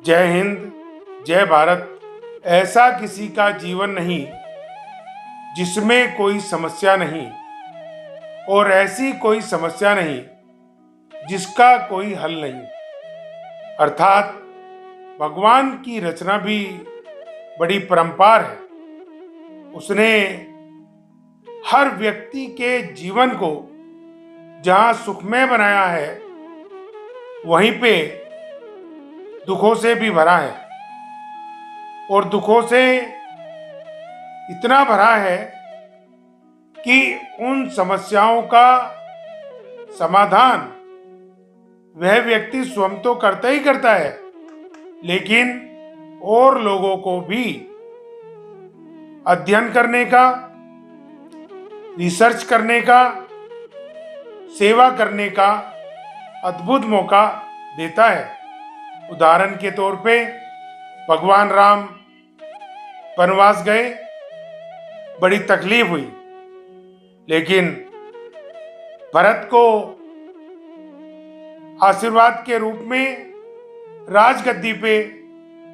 जय हिंद, जय भारत। ऐसा किसी का जीवन नहीं जिसमें कोई समस्या नहीं, और ऐसी कोई समस्या नहीं जिसका कोई हल नहीं। अर्थात भगवान की रचना भी बड़ी परंपार है। उसने हर व्यक्ति के जीवन को जहां सुखमय बनाया है, वहीं पे दुखों से भी भरा है। और दुखों से इतना भरा है कि उन समस्याओं का समाधान वह व्यक्ति स्वयं तो करता ही करता है, लेकिन और लोगों को भी अध्ययन करने का, रिसर्च करने का, सेवा करने का अद्भुत मौका देता है। उदाहरण के तौर पे भगवान राम वनवास गए, बड़ी तकलीफ हुई, लेकिन भरत को आशीर्वाद के रूप में राजगद्दी पे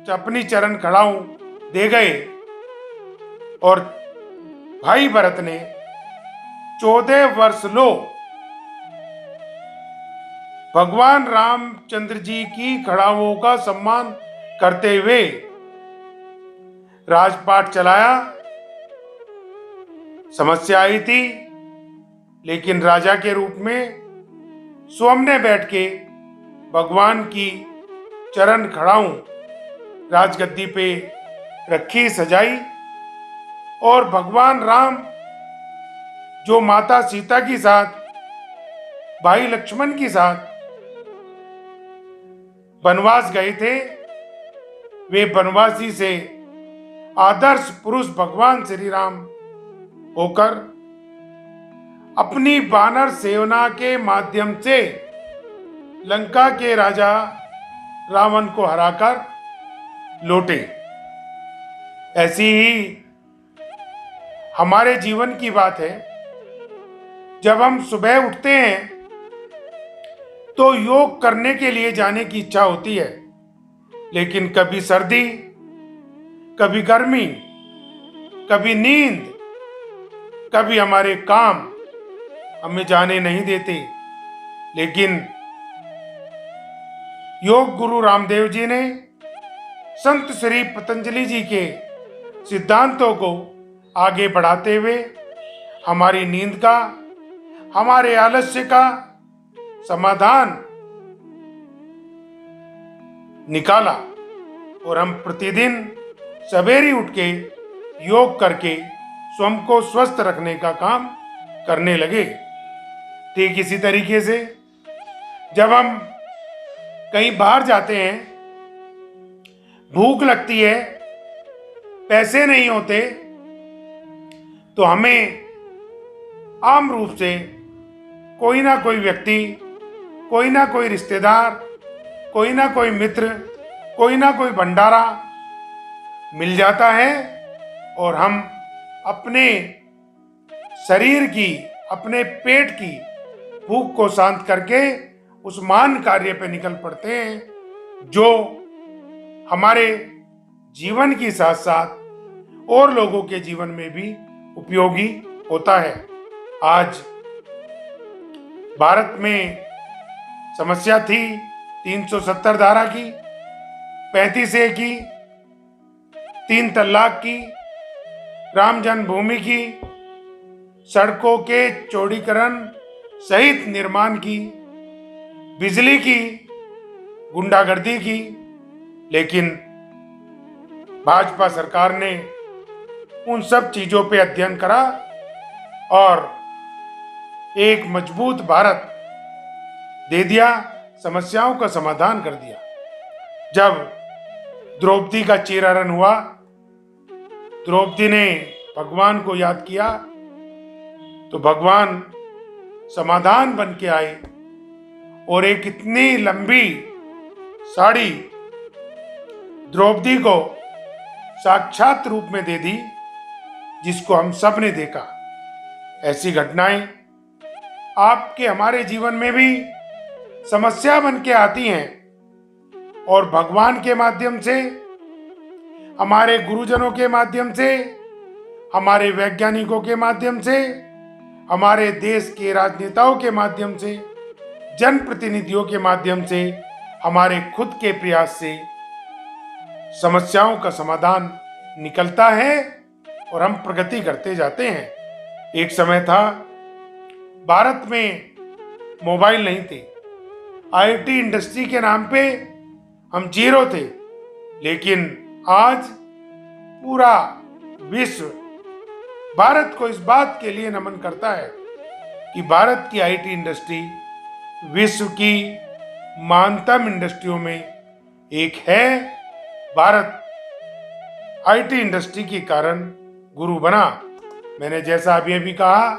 अपनी चरण खड़ाऊं दे गए, और भाई भरत ने 14 वर्ष लो भगवान रामचंद्र जी की खड़ाओं का सम्मान करते हुए राजपाट चलाया। समस्या आई थी, लेकिन राजा के रूप में स्वयं ने बैठ के भगवान की चरण खड़ाऊं राजगद्दी पे रखी, सजाई। और भगवान राम जो माता सीता के साथ, भाई लक्ष्मण के साथ वनवास गए थे, वे वनवासी से आदर्श पुरुष भगवान श्री राम होकर अपनी वानर सेना के माध्यम से लंका के राजा रावण को हराकर लौटे। ऐसी ही हमारे जीवन की बात है। जब हम सुबह उठते हैं तो योग करने के लिए जाने की इच्छा होती है, लेकिन कभी सर्दी, कभी गर्मी, कभी नींद, कभी हमारे काम हमें जाने नहीं देते। लेकिन योग गुरु रामदेव जी ने संत श्री पतंजलि जी के सिद्धांतों को आगे बढ़ाते हुए हमारी नींद का, हमारे आलस्य का समाधान निकाला, और हम प्रतिदिन सवेरे उठ के योग करके स्वयं को स्वस्थ रखने का काम करने लगे। ठीक इसी तरीके से जब हम कहीं बाहर जाते हैं, भूख लगती है, पैसे नहीं होते, तो हमें आम रूप से कोई ना कोई व्यक्ति, कोई ना कोई रिश्तेदार, कोई ना कोई मित्र, कोई ना कोई भंडारा मिल जाता है, और हम अपने शरीर की, अपने पेट की भूख को शांत करके उस महान कार्य पे निकल पड़ते हैं जो हमारे जीवन के साथ साथ और लोगों के जीवन में भी उपयोगी होता है। आज भारत में समस्या थी 370 धारा की, 35A की, 3 तलाक की, राम जन्मभूमि की, सड़कों के चौड़ीकरण सहित निर्माण की, बिजली की, गुंडागर्दी की। लेकिन भाजपा सरकार ने उन सब चीजों पे अध्ययन करा और एक मजबूत भारत दे दिया, समस्याओं का समाधान कर दिया। जब द्रौपदी का चीरहरण हुआ, द्रौपदी ने भगवान को याद किया, तो भगवान समाधान बन के आए और एक इतनी लंबी साड़ी द्रौपदी को साक्षात रूप में दे दी, जिसको हम सब ने देखा। ऐसी घटनाएं आपके, हमारे जीवन में भी समस्या बन के आती हैं, और भगवान के माध्यम से, हमारे गुरुजनों के माध्यम से, हमारे वैज्ञानिकों के माध्यम से, हमारे देश के राजनेताओं के माध्यम से, जनप्रतिनिधियों के माध्यम से, हमारे खुद के प्रयास से समस्याओं का समाधान निकलता है और हम प्रगति करते जाते हैं। एक समय था भारत में मोबाइल नहीं थे, आईटी इंडस्ट्री के नाम पे हम जीरो थे, लेकिन आज पूरा विश्व भारत को इस बात के लिए नमन करता है कि भारत की आईटी इंडस्ट्री विश्व की महानतम इंडस्ट्रियों में एक है। भारत आईटी इंडस्ट्री के कारण गुरु बना। मैंने जैसा अभी कहा,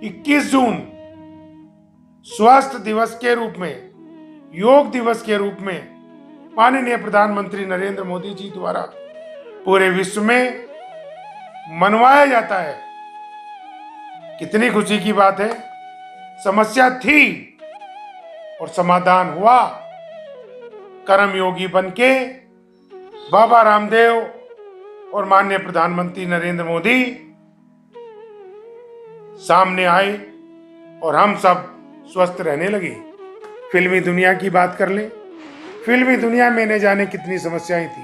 21 जून स्वास्थ्य दिवस के रूप में, योग दिवस के रूप में माननीय प्रधानमंत्री नरेंद्र मोदी जी द्वारा पूरे विश्व में मनवाया जाता है। कितनी खुशी की बात है। समस्या थी और समाधान हुआ। कर्मयोगी बनके बाबा रामदेव और माननीय प्रधानमंत्री नरेंद्र मोदी सामने आए और हम सब स्वस्थ रहने लगे। फिल्मी दुनिया की बात कर लें, फिल्मी दुनिया में न जाने कितनी समस्याएं थी,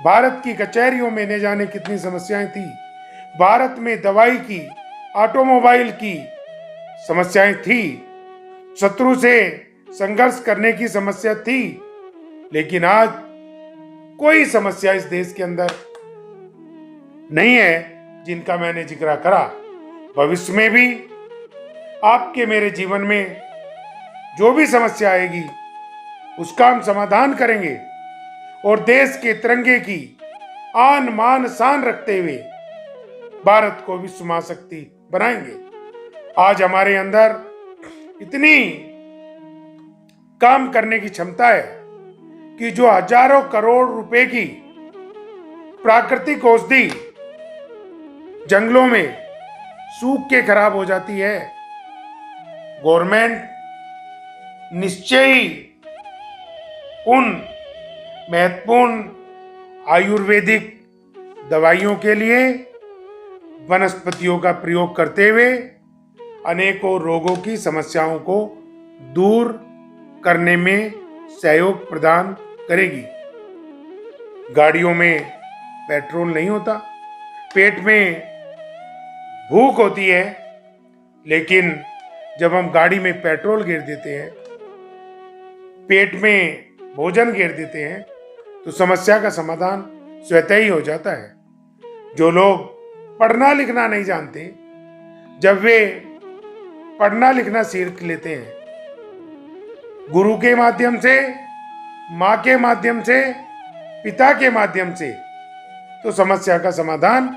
भारत की कचहरियों में न जाने कितनी समस्याएं थी, भारत में दवाई की, ऑटोमोबाइल की समस्याएं थी, शत्रु से संघर्ष करने की समस्या थी, लेकिन आज कोई समस्या इस देश के अंदर नहीं है जिनका मैंने जिक्र करा। भविष्य में भी आपके मेरे जीवन में जो भी समस्या आएगी उसका हम समाधान करेंगे और देश के तिरंगे की आन मान शान रखते हुए भारत को विश्व महाशक्ति बनाएंगे। आज हमारे अंदर इतनी काम करने की क्षमता है कि जो हजारों करोड़ रुपए की प्राकृतिक औषधि जंगलों में सूख के खराब हो जाती है, गवर्नमेंट निश्चय ही उन महत्वपूर्ण आयुर्वेदिक दवाइयों के लिए वनस्पतियों का प्रयोग करते हुए अनेकों रोगों की समस्याओं को दूर करने में सहयोग प्रदान करेगी। गाड़ियों में पेट्रोल नहीं होता, पेट में भूख होती है, लेकिन जब हम गाड़ी में पेट्रोल गिर देते हैं, पेट में भोजन गिर देते हैं, तो समस्या का समाधान स्वतः ही हो जाता है। जो लोग पढ़ना लिखना नहीं जानते, जब वे पढ़ना लिखना सीख लेते हैं, गुरु के माध्यम से, माँ के माध्यम से, पिता के माध्यम से, तो समस्या का समाधान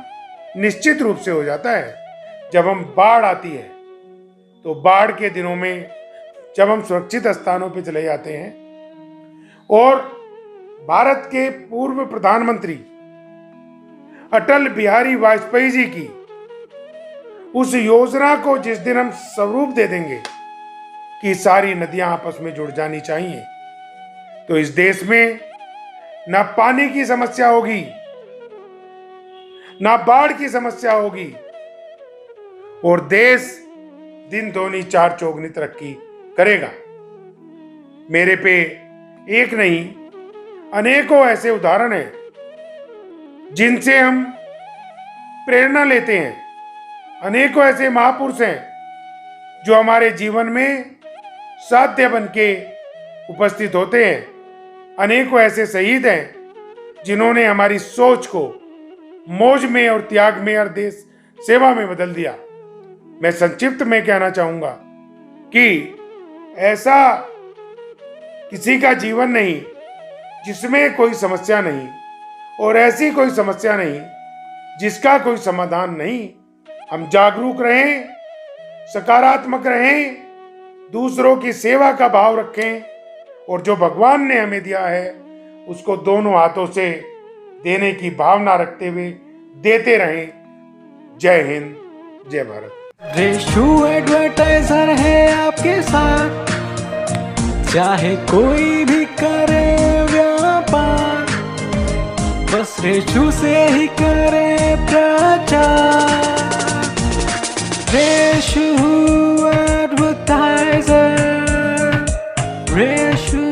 निश्चित रूप से हो जाता है। जब हम बाढ़ आती है तो बाढ़ के दिनों में जब हम सुरक्षित स्थानों पर चले जाते हैं और भारत के पूर्व प्रधानमंत्री अटल बिहारी वाजपेयी जी की उस योजना को जिस दिन हम स्वरूप दे देंगे कि सारी नदियां आपस में जुड़ जानी चाहिए, तो इस देश में ना पानी की समस्या होगी, ना बाढ़ की समस्या होगी और देश दिन दूनी चार चौगुनी तरक्की करेगा। मेरे पे एक नहीं अनेकों ऐसे उदाहरण हैं जिनसे हम प्रेरणा लेते हैं। अनेकों ऐसे महापुरुष हैं जो हमारे जीवन में साध्य बन के उपस्थित होते हैं। अनेकों ऐसे शहीद हैं जिन्होंने हमारी सोच को मौज में और त्याग में और देश सेवा में बदल दिया। मैं संक्षिप्त में कहना चाहूंगा कि ऐसा किसी का जीवन नहीं जिसमें कोई समस्या नहीं और ऐसी कोई समस्या नहीं जिसका कोई समाधान नहीं। हम जागरूक रहें, सकारात्मक रहें, दूसरों की सेवा का भाव रखें और जो भगवान ने हमें दिया है उसको दोनों हाथों से देने की भावना रखते हुए देते रहें। जय हिंद, जय भारत। रेशु एडवर्टाइजर है आपके साथ, चाहे कोई भी करे रेशु से ही करे प्रचार। Reshu advertiser, Reshu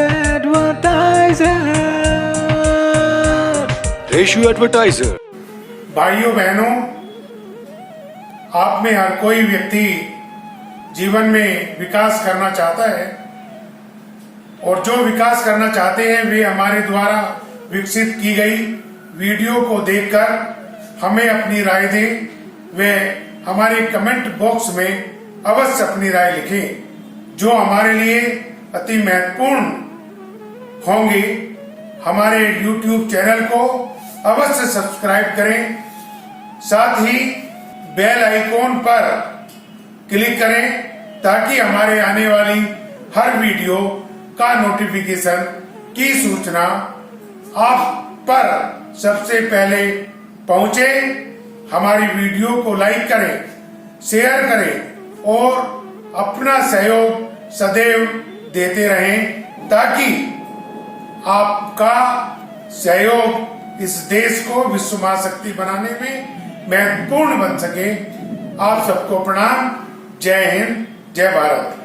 advertiser, Reshu advertiser. भाइयों बहनों, आप में हर कोई व्यक्ति जीवन में विकास करना चाहता है और जो विकास करना चाहते हैं वे हमारे द्वारा विकसित की गई वीडियो को देखकर हमें अपनी राय दें व हमारे कमेंट बॉक्स में अवश्य अपनी राय लिखें जो हमारे लिए अति महत्वपूर्ण होंगे। हमारे YouTube चैनल को अवश्य सब्सक्राइब करें, साथ ही बेल आइकॉन पर क्लिक करें ताकि हमारे आने वाली हर वीडियो का नोटिफिकेशन की सूचना आप पर सबसे पहले पहुंचे। हमारी वीडियो को लाइक करें, शेयर करें और अपना सहयोग सदैव देते रहें ताकि आपका सहयोग इस देश को विश्व महाशक्ति बनाने में महत्वपूर्ण बन सके। आप सबको प्रणाम। जय हिंद, जय भारत।